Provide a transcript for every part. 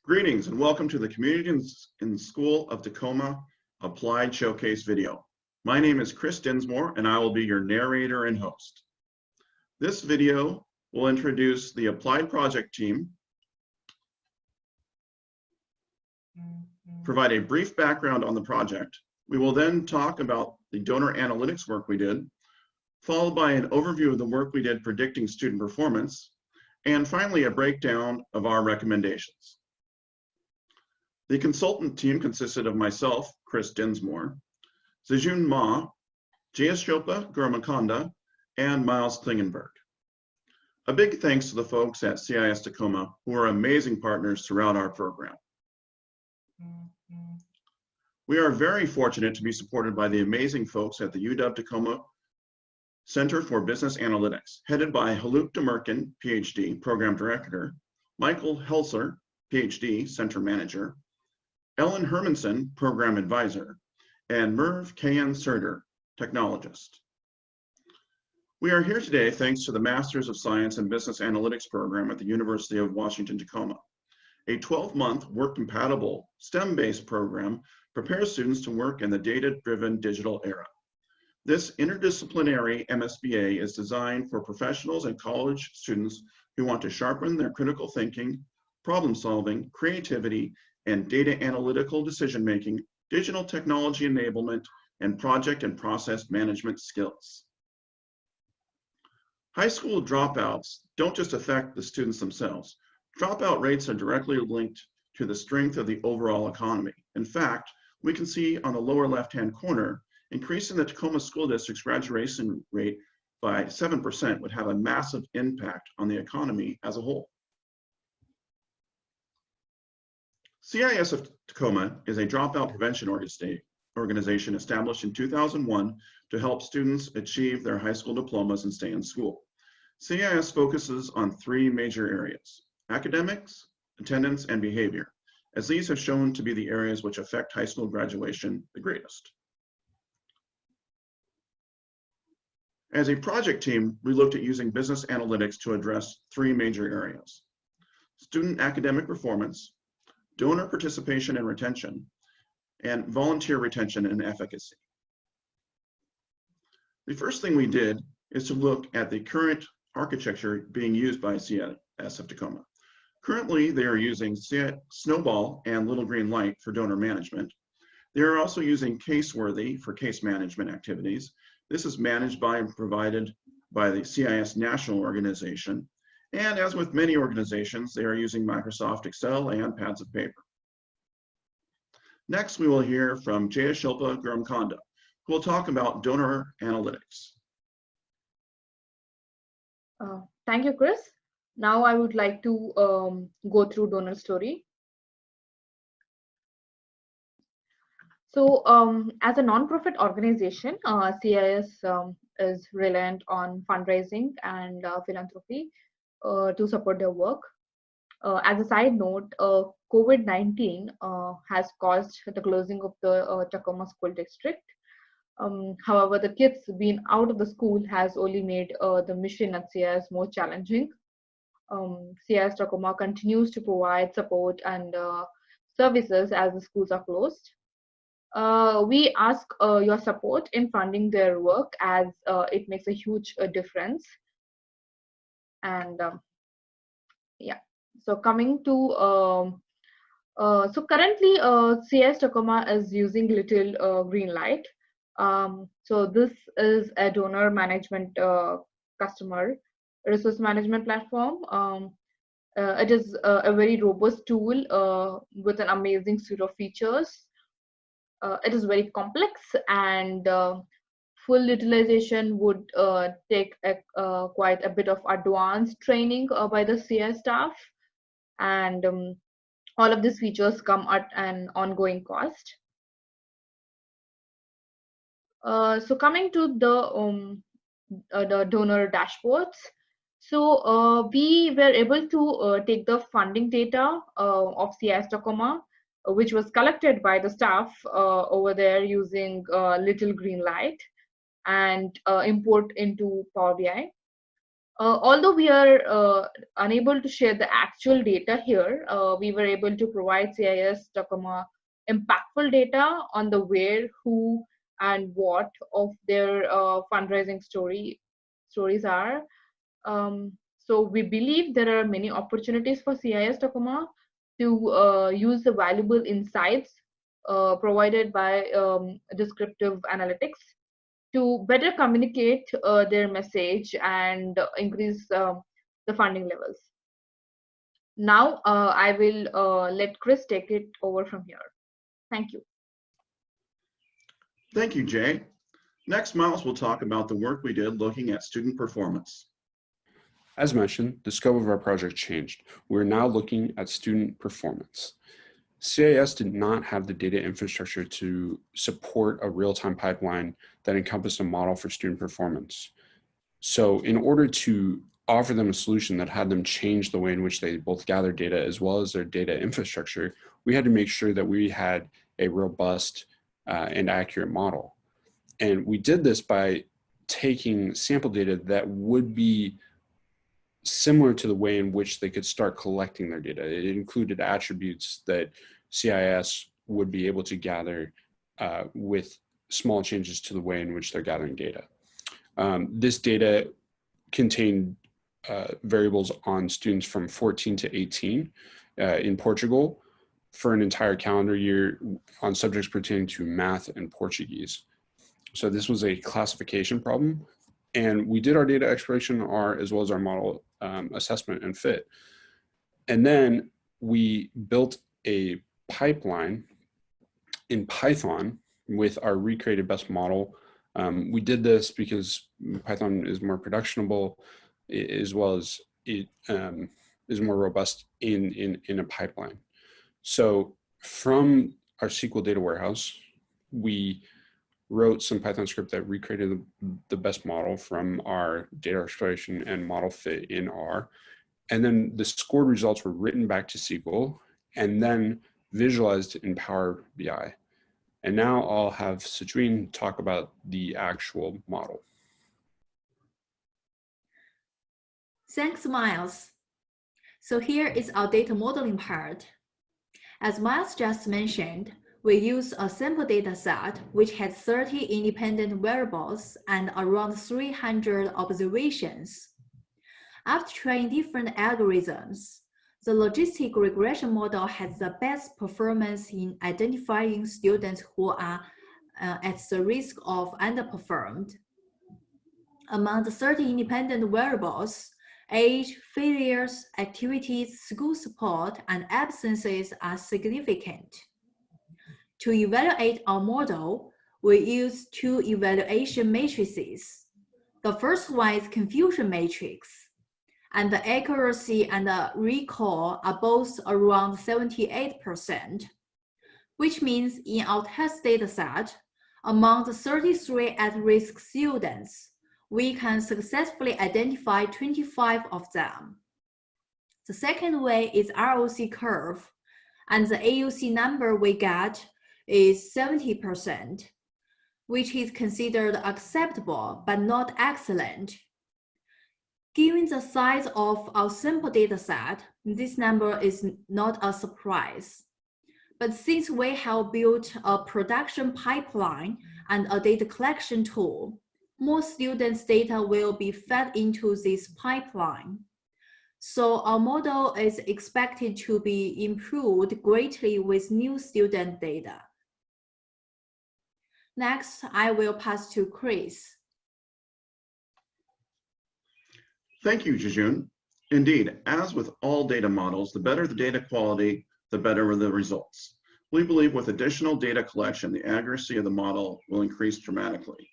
Greetings and welcome to the Community in School of Tacoma Applied Showcase video. My name is Chris Dinsmore and I will be your narrator and host. This video will introduce the Applied Project team, provide a brief background on the project. We will then talk about the donor analytics work we did, followed by an overview of the work we did predicting student performance, and finally a breakdown of our recommendations. The consultant team consisted of myself, Chris Dinsmore, Sejun Ma, Jayashilpa Guramakonda, and Miles Klingenberg. A big thanks to the folks at CIS Tacoma who are amazing partners throughout our program. We are very fortunate to be supported by the amazing folks at the UW-Tacoma Center for Business Analytics, headed by Haluk Demirkin, PhD, Program Director, Michael Helser, PhD, Center Manager, Ellen Hermanson, Program Advisor, and Merv Kayan Surder, Technologist. We are here today thanks to the Masters of Science in Business Analytics program at the University of Washington, Tacoma. A 12-month work-compatible STEM-based program prepares students to work in the data-driven digital era. This interdisciplinary MSBA is designed for professionals and college students who want to sharpen their critical thinking, problem-solving, creativity, and data analytical decision-making, digital technology enablement, and project and process management skills. High school dropouts don't just affect the students themselves. Dropout rates are directly linked to the strength of the overall economy. In fact, we can see on the lower left-hand corner, increasing the Tacoma School District's graduation rate by 7% would have a massive impact on the economy as a whole. CIS of Tacoma is a dropout prevention organization established in 2001 to help students achieve their high school diplomas and stay in school. CIS focuses on three major areas: academics, attendance, and behavior, as these have shown to be the areas which affect high school graduation the greatest. As a project team, we looked at using business analytics to address three major areas: student academic performance, donor participation and retention, and volunteer retention and efficacy. The first thing we did is to look at the current architecture being used by CIS of Tacoma. Currently, they are using Snowball and Little Green Light for donor management. They are also using Caseworthy for case management activities. This is managed by and provided by the CIS National Organization. And as with many organizations, they are using Microsoft Excel and pads of paper. Next, we will hear from Jayashilpa Guramakonda, who will talk about donor analytics. Thank you, Chris. Now I would like to go through donor story. So as a non-profit organization, CIS is reliant on fundraising and philanthropy to support their work. As a side note, COVID-19 has caused the closing of the Tacoma School District. However, the kids being out of the school has only made the mission at CIS more challenging. CIS Tacoma continues to provide support and services as the schools are closed. We ask your support in funding their work as it makes a huge difference. And yeah, so coming to, so currently CIS Tacoma is using Little Green Light. So this is a donor management customer resource management platform. It is a very robust tool with an amazing suite of features. It is very complex and full utilization would take quite a bit of advanced training by the CIS staff, and all of these features come at an ongoing cost. So coming to the donor dashboards, so we were able to take the funding data of CIS Tacoma, which was collected by the staff over there using Little Green Light, and import into Power BI. Although we are unable to share the actual data here, we were able to provide CIS Tacoma impactful data on the where, who, and what of their fundraising stories are. So we believe there are many opportunities for CIS Tacoma to use the valuable insights provided by descriptive analytics to better communicate their message and increase the funding levels. Now, I will let Chris take it over from here. Thank you. Thank you, Jay. Next, Miles will talk about the work we did looking at student performance. As mentioned, the scope of our project changed. We're now looking at student performance. CIS did not have the data infrastructure to support a real-time pipeline that encompassed a model for student performance. So in order to offer them a solution that had them change the way in which they both gather data as well as their data infrastructure, we had to make sure that we had a robust and accurate model. And we did this by taking sample data that would be similar to the way in which they could start collecting their data. It included attributes that CIS would be able to gather with small changes to the way in which they're gathering data. This data contained variables on students from 14 to 18 in Portugal for an entire calendar year on subjects pertaining to math and Portuguese. So this was a classification problem. And we did our data exploration as well as our model assessment and fit. And then we built a pipeline in Python with our recreated best model. We did this because Python is more productionable as well as it is more robust in a pipeline. So from our SQL data warehouse, we wrote some Python script that recreated the best model from our data exploration and model fit in R. And then the scored results were written back to SQL and then visualized in Power BI. And now I'll have Sajween talk about the actual model. Thanks, Miles. So here is our data modeling part. As Miles just mentioned, we use a sample data set which has 30 independent variables and around 300 observations. After trying different algorithms, the logistic regression model has the best performance in identifying students who are at the risk of underperformed. Among the 30 independent variables, age, failures, activities, school support, and absences are significant. To evaluate our model, we use two evaluation matrices. The first one is confusion matrix, and the accuracy and the recall are both around 78%, which means in our test dataset, among the 33 at-risk students, we can successfully identify 25 of them. The second way is ROC curve, and the AUC number we get is 70%, which is considered acceptable but not excellent. Given the size of our sample dataset, this number is not a surprise. But since we have built a production pipeline and a data collection tool, more students' data will be fed into this pipeline. So our model is expected to be improved greatly with new student data. Next, I will pass to Chris. Thank you, Jejun. Indeed, as with all data models, the better the data quality, the better the results. We believe with additional data collection, the accuracy of the model will increase dramatically.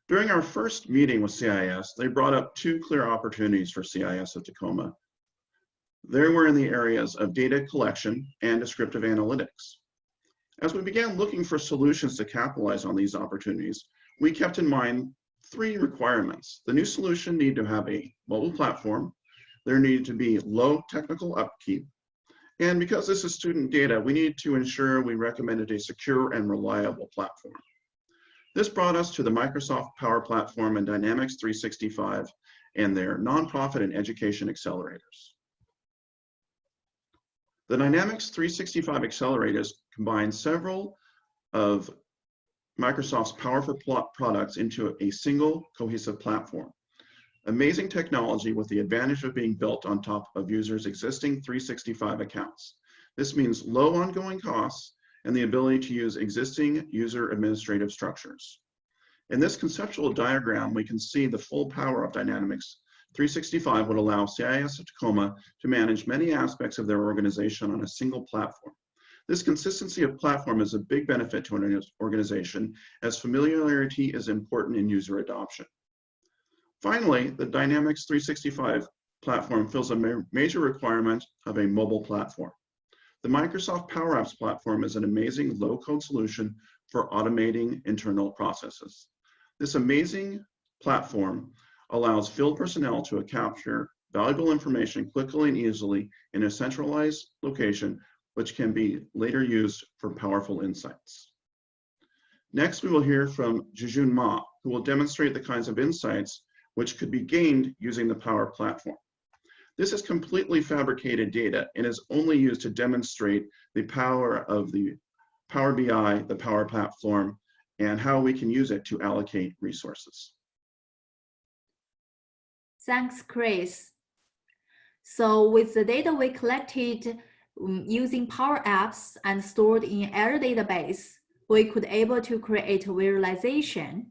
During our first meeting with CIS, they brought up two clear opportunities for CIS of Tacoma. They were in the areas of data collection and descriptive analytics. As we began looking for solutions to capitalize on these opportunities, we kept in mind three requirements. The new solution needed to have a mobile platform. There needed to be low technical upkeep. And because this is student data, we needed to ensure we recommended a secure and reliable platform. This brought us to the Microsoft Power Platform and Dynamics 365 and their nonprofit and education accelerators. The Dynamics 365 accelerators combine several of Microsoft's powerful products into a single cohesive platform. Amazing technology with the advantage of being built on top of users' existing 365 accounts. This means low ongoing costs and the ability to use existing user administrative structures. In this conceptual diagram, we can see the full power of Dynamics 365 would allow CIS of Tacoma to manage many aspects of their organization on a single platform. This consistency of platform is a big benefit to an organization, as familiarity is important in user adoption. Finally, the Dynamics 365 platform fills a major requirement of a mobile platform. The Microsoft Power Apps platform is an amazing low-code solution for automating internal processes. This amazing platform allows field personnel to capture valuable information quickly and easily in a centralized location, which can be later used for powerful insights. Next, we will hear from Jijun Ma, who will demonstrate the kinds of insights which could be gained using the Power Platform. This is completely fabricated data and is only used to demonstrate the power of the Power BI, the Power Platform, and how we can use it to allocate resources. Thanks, Chris. So with the data we collected using Power Apps and stored in our database, we could able to create a visualization.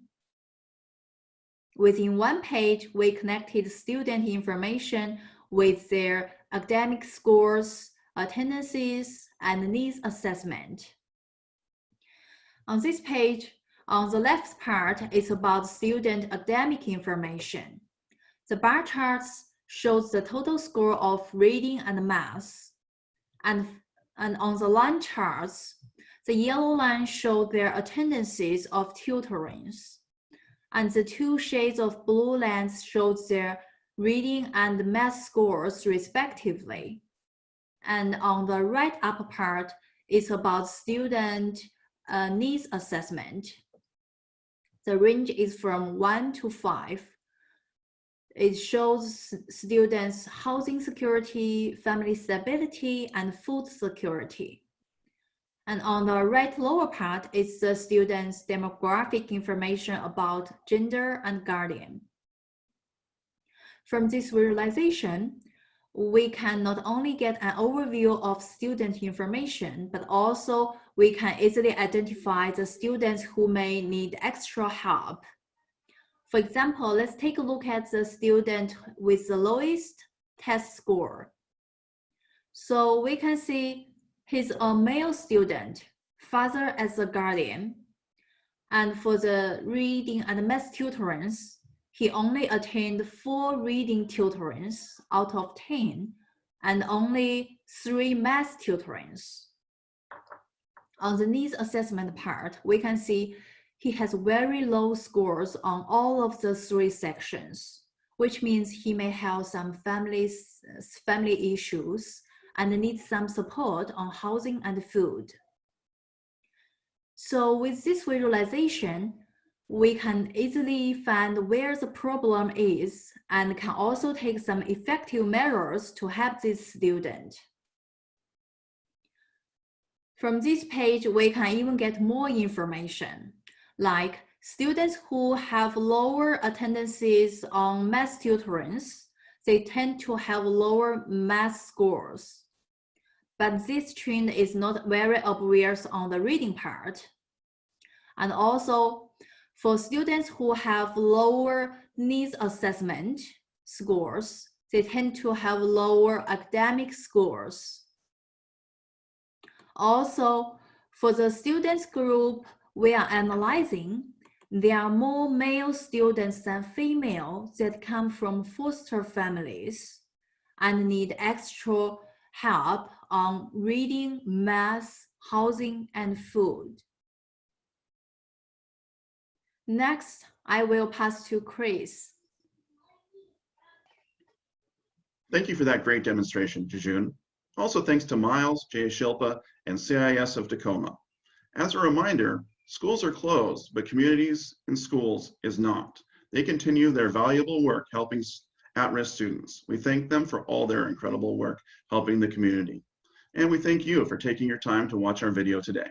Within one page, we connected student information with their academic scores, attendances, and needs assessment. On this page, on the left part is about student academic information. The bar charts shows the total score of reading and math. And on the line charts, the yellow line shows their attendances of tutorings. And the two shades of blue lines shows their reading and math scores respectively. And on the right upper part is about student needs assessment. The range is from 1 to 5. It shows students' housing security, family stability, and food security. And on the right lower part is the students' demographic information about gender and guardian. From this visualization, we can not only get an overview of student information, but also we can easily identify the students who may need extra help. For example, let's take a look at the student with the lowest test score. So we can see he's a male student, father as a guardian. And for the reading and math tutorings, he only attained 4 reading tutorings out of 10 and only 3 math tutorings. On the needs assessment part, we can see he has very low scores on all of the 3 sections, which means he may have some family issues and needs some support on housing and food. So with this visualization, we can easily find where the problem is and can also take some effective measures to help this student. From this page, we can even get more information, like students who have lower attendances on math tutorings, they tend to have lower math scores. But this trend is not very obvious on the reading part. And also, for students who have lower needs assessment scores, they tend to have lower academic scores. Also, for the students group we are analyzing, there are more male students than female that come from foster families and need extra help on reading, math, housing, and food. Next, I will pass to Chris. Thank you for that great demonstration, Jijun. Also thanks to Miles, J. Shilpa, and CIS of Tacoma. As a reminder, schools are closed, but communities and schools is not. They continue their valuable work helping at-risk students. We thank them for all their incredible work helping the community. And we thank you for taking your time to watch our video today.